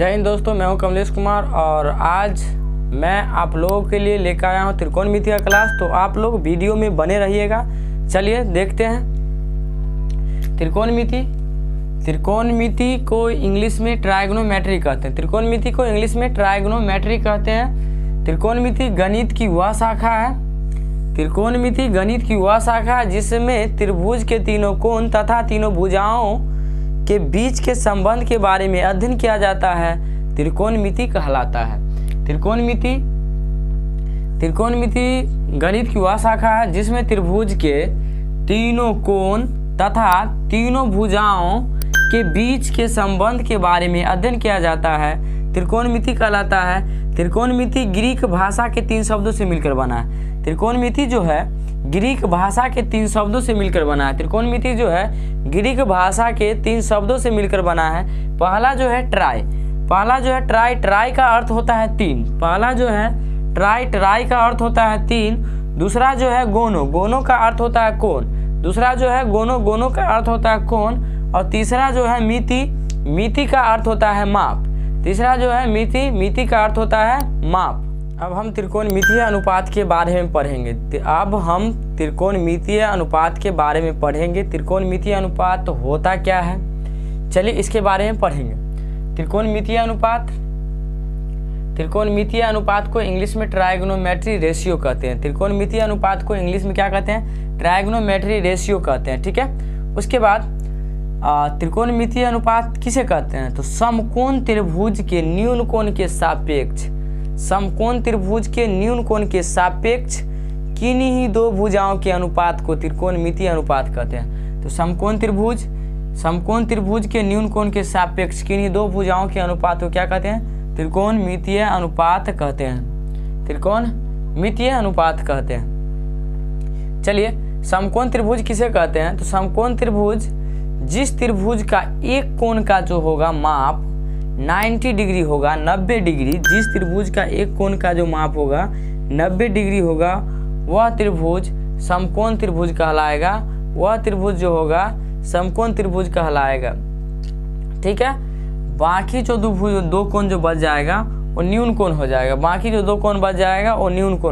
जय हिंद दोस्तों, मैं हूं कमलेश कुमार और आज मैं आप लोगों के लिए लेकर आया हूं त्रिकोणमिति का क्लास। तो आप लोग वीडियो में बने रहिएगा। चलिए देखते हैं त्रिकोणमिति को इंग्लिश में ट्रायगोनोमेट्री कहते हैं। त्रिकोणमिति को इंग्लिश में ट्रायगोनोमेट्री कहते हैं। त्रिकोणमिति गणित की वह शाखा है जिसमें त्रिभुज के तीनों कोण तथा तीनों भुजाओं के बीच के संबंध के बारे में अध्ययन किया जाता है। त्रिकोणमिति कहलाता है। त्रिकोणमिति गणित की वह शाखा है जिसमें त्रिभुज के तीनों कोण तथा तीनों भुजाओं के बीच के संबंध के बारे में अध्ययन किया जाता है। त्रिकोणमिति कहलाता है। त्रिकोणमिति ग्रीक भाषा के 3 शब्दों से मिलकर बना है। त्रिकोणमिति जो है ग्रीक भाषा के 3 शब्दों से मिलकर बना है। त्रिकोणमिति जो है ग्रीक भाषा के 3 शब्दों से मिलकर बना है। पहला जो है ट्राई, ट्राई का अर्थ होता है 3। पहला जो है ट्राई का अर्थ होता है 3। दूसरा जो है गोनो का अर्थ होता है कोण। दूसरा जो है गोनो का अर्थ होता है कोण। और तीसरा जो है मिति का अर्थ होता है माप। तीसरा जो है मिति का अर्थ होता है माप। अब हम त्रिकोणमितीय अनुपात के बारे में पढ़ेंगे। त्रिकोणमितीय अनुपात होता क्या है, चलिए इसके बारे में पढ़ेंगे। त्रिकोणमितीय अनुपात को इंग्लिश में ट्रायगोनोमेट्री रेशियो कहते हैं। त्रिकोणमितीय अनुपात को इंग्लिश में क्या कहते हैं? ट्रायगोनोमेट्री रेशियो कहते हैं। ठीक है। उसके बाद त्रिकोणमितीय अनुपात किसे कहते हैं? तो समकोण त्रिभुज के न्यून कोण के सापेक्ष किन्हीं ही 2 भुजाओं के अनुपात को त्रिकोणमितीय अनुपात कहते हैं। तो समकोण त्रिभुज के न्यून कोण के सापेक्ष किन्हीं 2 भुजाओं के अनुपात को क्या कहते हैं? त्रिकोणमितीय अनुपात कहते हैं। चलिए, समकोण त्रिभुज किसे कहते हैं? तो समकोण त्रिभुज जिस त्रिभुज का एक कोण का जो होगा माप 90 डिग्री होगा, 90 डिग्री, जिस त्रिभुज का एक कोण का जो माप होगा 90 डिग्री होगा, वह त्रिभुज समकोण त्रिभुज कहलाएगा। वह त्रिभुज जो होगा समकोण त्रिभुज कहलाएगा। ठीक है। बाकी जो 2 कोण जो बच जाएगा वो न्यून कोण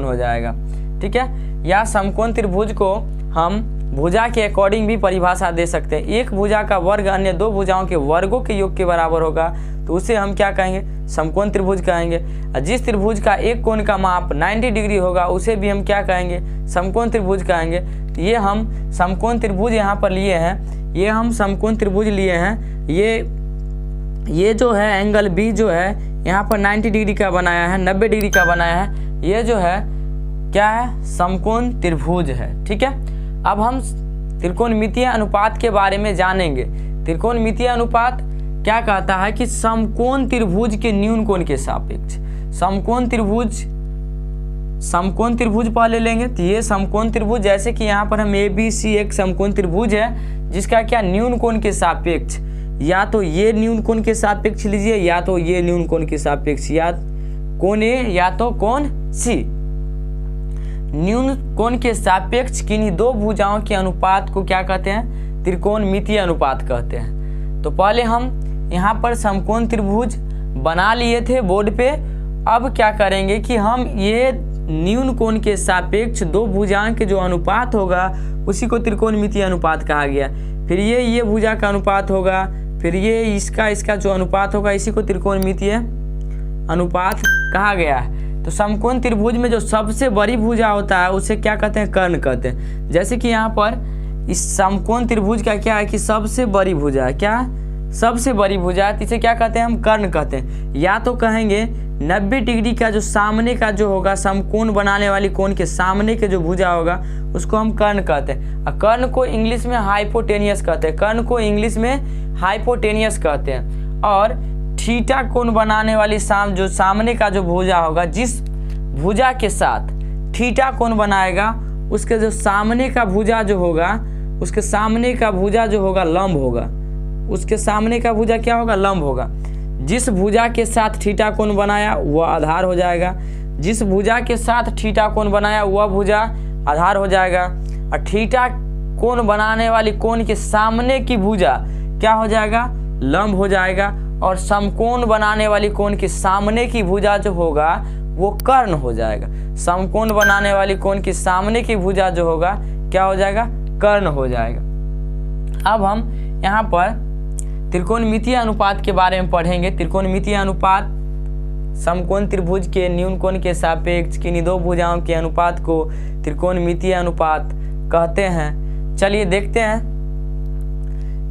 हो जाएगा। ठीक है। या समकोण त्रिभुज को हम भुजा के अकॉर्डिंग भी परिभाषा दे सकते हैं। एक भुजा का वर्ग अन्य 2 भुजाओं के वर्गों के योग के बराबर होगा तो उसे हम क्या कहेंगे? समकोण त्रिभुज कहेंगे। जिस त्रिभुज का एक कोण का माप 90 डिग्री होगा उसे भी हम क्या कहेंगे? समकोण त्रिभुज कहेंगे। तो ये हम समकोण त्रिभुज यहाँ पर लिए हैं। ये जो है एंगल बी जो है यहाँ पर 90 डिग्री का बनाया है, 90 डिग्री का बनाया है। ये जो है क्या है? समकोण त्रिभुज है। ठीक है। अब हम त्रिकोणमितीय अनुपात के बारे में जानेंगे। त्रिकोणमितीय अनुपात क्या कहता है कि समकोण त्रिभुज के न्यून कोण के सापेक्ष। समकोण त्रिभुज पहले लेंगे। तो ये समकोण त्रिभुज, जैसे कि यहाँ पर हम ABC एक समकोण त्रिभुज है जिसका क्या न्यून कोण के सापेक्ष, या तो ये न्यून कोण के सापेक्ष लीजिए या तो ये न्यून कोण के सापेक्ष, या कोण A या तो कोण C। न्यून कोण के सापेक्ष किन्हीं 2 भुजाओं के अनुपात को क्या कहते हैं? त्रिकोणमितीय अनुपात कहते हैं। तो पहले हम यहाँ पर समकोण त्रिभुज बना लिए थे बोर्ड पे। अब क्या करेंगे कि हम ये न्यून कोण के सापेक्ष 2 भुजाओं के जो अनुपात होगा उसी को त्रिकोणमितीय अनुपात कहा गया। फिर ये भुजा का अनुपात होगा, फिर ये इसका जो अनुपात होगा इसी को त्रिकोणमितीय अनुपात कहा गया है। तो समकोण त्रिभुज में जो सबसे बड़ी भुजा होता है उसे क्या कहते हैं? कर्ण कहते हैं। जैसे कि यहाँ पर इस समकोण त्रिभुज का क्या है कि सबसे बड़ी भुजा है। क्या? सबसे बड़ी भुजा है। इसे क्या कहते हैं? हम कर्ण कहते हैं। या तो कहेंगे 90 डिग्री का जो सामने का जो होगा समकोण बनाने वाली कोण के सामने के जो भुजा होगा उसको हम कर्ण कहते हैं। और कर्ण को इंग्लिश में हाइपोटेनियस कहते हैं। और थीटा कोण बनाने वाली जो सामने का जो भुजा होगा, जिस भुजा के साथ थीटा कोण बनाएगा उसके जो सामने का भुजा जो होगा उसके सामने का भुजा जो होगा लंब होगा। उसके सामने का भुजा क्या होगा? लंब होगा। जिस भुजा के साथ थीटा कोण बनाया वह आधार हो जाएगा। जिस भुजा के साथ थीटा कोण बनाया वह भुजा आधार हो जाएगा। और थीटा कोण बनाने वाली कोण के सामने की भुजा क्या हो जाएगा? लंब हो जाएगा। और समकोण बनाने वाली कोण के सामने की भुजा जो होगा वो कर्ण हो जाएगा। समकोण बनाने वाली कोण के सामने की भुजा जो होगा क्या हो जाएगा, कर्ण हो जाएगा। अब हम यहाँ पर त्रिकोणमितीय अनुपात के बारे में पढ़ेंगे। त्रिकोणमितीय अनुपात समकोण त्रिभुज के न्यून कोण के सापेक्ष किन्हीं दो भुजाओं के अनुपात को त्रिकोणमितीय अनुपात कहते हैं। चलिए देखते हैं।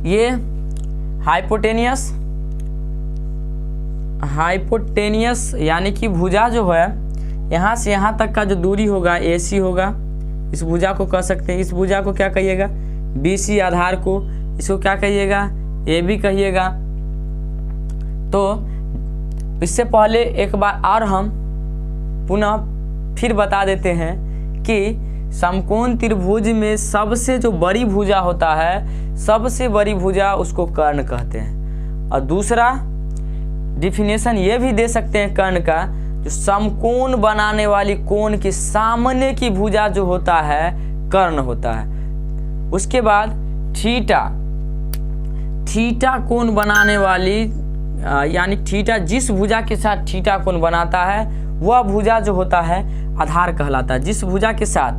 ये हाइपोटेनियस यानी कि भुजा जो है यहाँ से यहाँ तक का जो दूरी होगा AC होगा, इस भुजा को कह सकते हैं। इस भुजा को क्या कहिएगा, BC आधार को, इसको क्या कहिएगा, AB कहिएगा। तो इससे पहले एक बार और हम पुनः फिर बता देते हैं कि समकोण त्रिभुज में सबसे जो बड़ी भुजा होता है, सबसे बड़ी भुजा उसको कर्ण कहते हैं। और दूसरा डिफिनेशन ये भी दे सकते हैं कर्ण का, जो समकोण बनाने वाली कोण के सामने की भुजा जो होता है कर्ण होता है। उसके बाद थीटा कोण बनाने वाली यानी थीटा जिस भुजा के साथ थीटा कोण बनाता है वह भुजा जो होता है आधार कहलाता है। जिस भुजा के साथ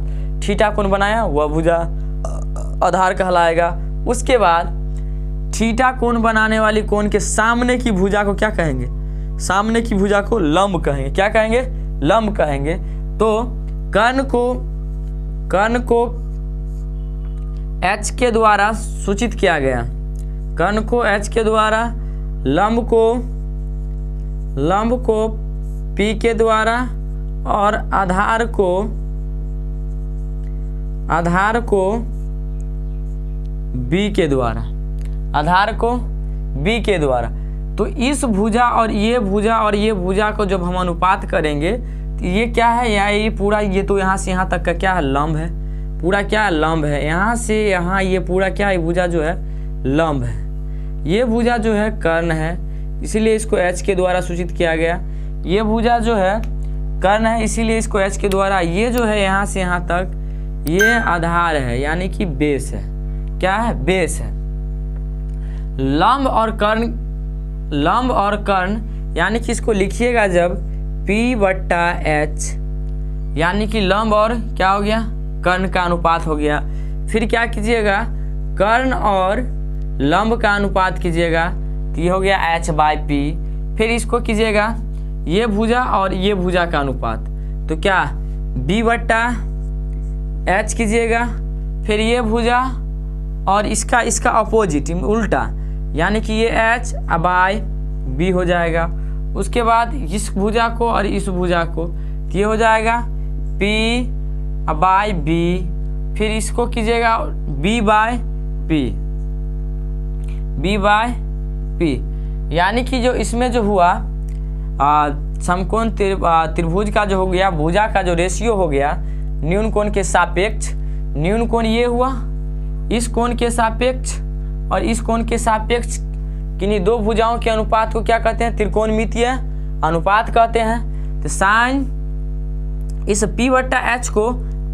थीटा कोण बनाया वह भुजा आधार कहलाएगा। उसके बाद थीटा कोण बनाने वाली कोण के सामने की भुजा को क्या कहेंगे, सामने की भुजा को लंब कहेंगे। क्या कहेंगे, लंब कहेंगे। तो कर्ण को H के द्वारा सूचित किया गया, कर्ण को H के द्वारा, लंब को P के द्वारा और आधार को B के द्वारा, आधार को B के द्वारा। तो इस भुजा और ये भुजा को जब हम अनुपात करेंगे तो ये क्या है, ये पूरा, ये तो यहाँ से यहाँ तक का क्या है, लंब है। पूरा क्या है, लंब है। यहाँ से यहाँ ये पूरा क्या है, भुजा जो है लंब है। ये भुजा जो है कर्ण है, इसीलिए इसको H के द्वारा सूचित किया गया। ये भुजा जो है कर्ण है, इसीलिए इसको H के द्वारा। ये जो है यहाँ से यहाँ तक ये आधार है यानी कि बेस है। क्या है, बेस है। लंब और कर्ण यानी कि इसको लिखिएगा जब P/H यानी कि लंब और क्या हो गया, कर्ण का अनुपात हो गया। फिर क्या कीजिएगा, कर्ण और लंब का अनुपात कीजिएगा तो ये हो गया H/P। फिर इसको कीजिएगा ये भुजा और ये भुजा का अनुपात, तो क्या B/H कीजिएगा। फिर ये भुजा और इसका अपोजिट उल्टा यानी कि ये H/B हो जाएगा। उसके बाद इस भुजा को और इस भुजा को तो ये हो जाएगा P/B। फिर इसको कीजिएगा B/P यानी कि जो इसमें जो हुआ समकोण त्रिभुज का जो हो गया, भुजा का जो रेशियो हो गया न्यून कोण के सापेक्ष, न्यून कोण ये हुआ इस कोण के सापेक्ष और इस कोण के सापेक्ष किन्हीं दो भुजाओं के अनुपात को क्या कहते हैं, त्रिकोणमितीय अनुपात कहते हैं। तो साइन इस P/H को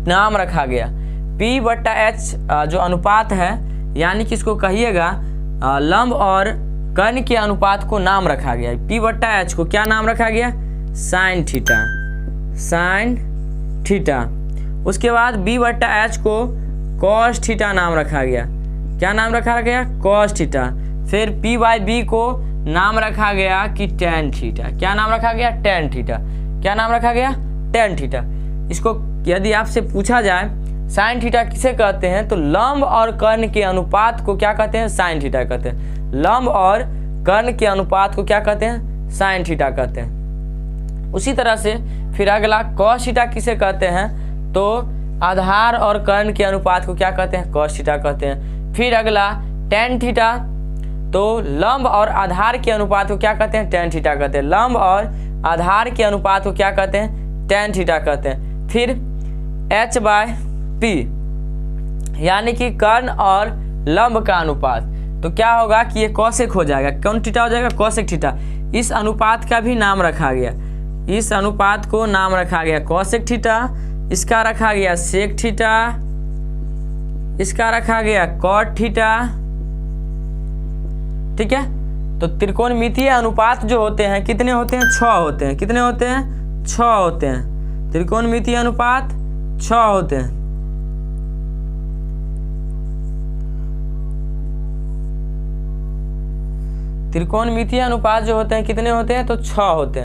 नाम रखा गया। P/H जो अनुपात है यानी कि इसको कहिएगा लंब और कर्ण के अनुपात को नाम रखा गया। P/H को क्या नाम रखा गया, साइन थीटा। उसके बाद B/H को कॉस थीटा नाम रखा गया। क्या नाम रखा गया, कॉस थीटा। फिर P/B को नाम रखा गया कि टेन थीटा। क्या नाम रखा गया, टेन थीटा। क्या नाम रखा गया, टेन थीटा। इसको यदि आपसे पूछा जाए साइन थीटा किसे कहते हैं, तो लंब और कर्ण के अनुपात को क्या कहते हैं, साइन थीटा कहते हैं। लंब और कर्ण के अनुपात को क्या कहते हैं, साइन थीटा कहते हैं। उसी तरह से फिर अगला कॉस थीटा किसे कहते हैं, तो आधार और कर्ण के अनुपात को क्या कहते हैं, कॉस थीटा कहते हैं। फिर अगला टेन थीटा, तो लंब और आधार के अनुपात को क्या कहते हैं, टेन थीटा कहते हैं। लंब और आधार के अनुपात को क्या कहते हैं, टेन थीटा कहते हैं। फिर H/P यानी कि कर्ण और लंब का अनुपात, तो क्या होगा कि ये कॉसेक हो जाएगा। कौन थीटा हो जाएगा, कॉसेक थीटा। इस अनुपात का भी नाम रखा गया, इस अनुपात को नाम रखा गया कॉसेक थीटा। इसका रखा गया सेक थीटा, इसका रखा गया कॉट थीटा। ठीक है, तो त्रिकोणमितीय अनुपात जो होते हैं कितने होते हैं? 6 होते हैं। कितने होते हैं? 6 होते हैं। त्रिकोणमितीय अनुपात 6 होते हैं। त्रिकोणमितीय अनुपात जो होते हैं कितने होते हैं? तो 6 होते हैं।